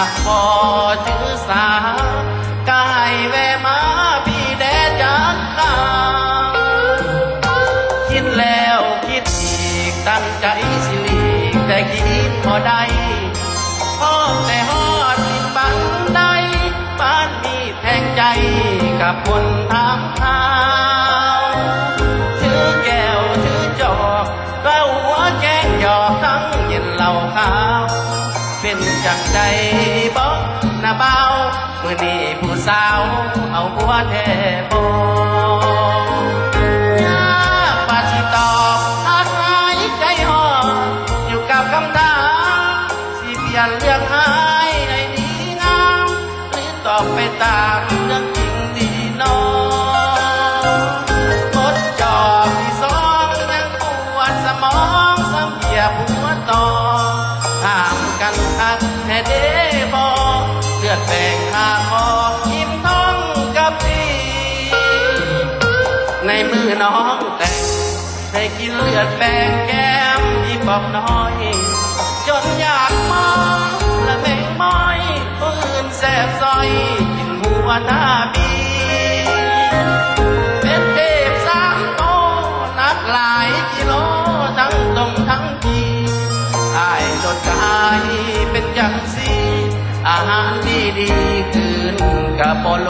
ากบ่ถือสากายแวมาพี่แดดจากกาคิดแล้วคิดอีกตั้งใจสิลีกแต่คิดพอได้พอแต่ฮอดที่ปันใดบ้านมีแทงใจกับคนทางข่าวถือแก้วถือจอกก็หัวแจ้งหยอกทั้งเย็นเหล้าขาวเป็นจังใดบอกหน้าเบาเมื่อนี้ผู้สาวเอาหัวแทบยากปาชิตอบอาหายใจห่ออยู่กับคำถามสิเปลี่ยนเรื่องหายในนี้งามหรือตอบไปตามเรื่องจริงดีน้องกดจอบที่สองยังปวดสมองซ้ำเหยียบหัวต่อถามกันทักแท้เด้บอกเลือดแบ่งข้าออกยิ้มท้องกับพี่ในมือน้องแต่งให้กินเลือดแบ่งแก้มที่บอกน้อยจนอยากมองและแบ่งม้อยปืนแสบซอยกินหัวหน้าบีเป็นเทพสามโตนักหลายกิโลทั้งตรงทั้งทีอายโดนกายเป็นจังสีอาหารดีๆคืนกับโปโล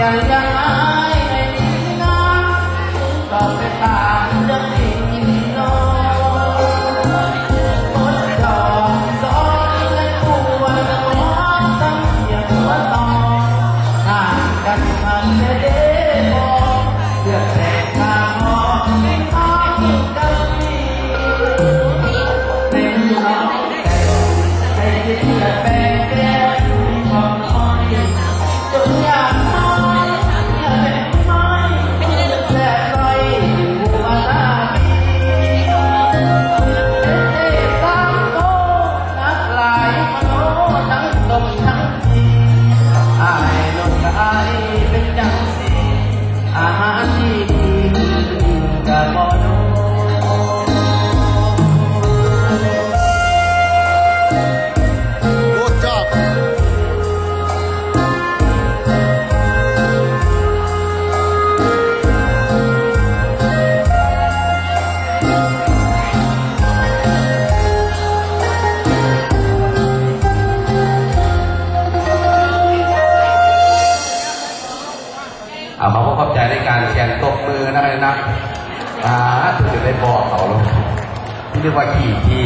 ยังไงในนี้นะตอบไปตามเรื่องที่น้องคนจอบสอนและปวดสมองตั้งเสียงหัวต่อห่างกันมันจะได้บอกเลือดแตกข้างหอกไม่ท้อกันดีในมือน้องแต่ให้คิดจะแบ่งแก้ที่ความน้อยจนอยากอาหารที่ดีกับบอดูGood job มาพบกับใจในการแข่งตบมือนะครับนะถึงจะได้บอกเขาที่เรียกว่าขี่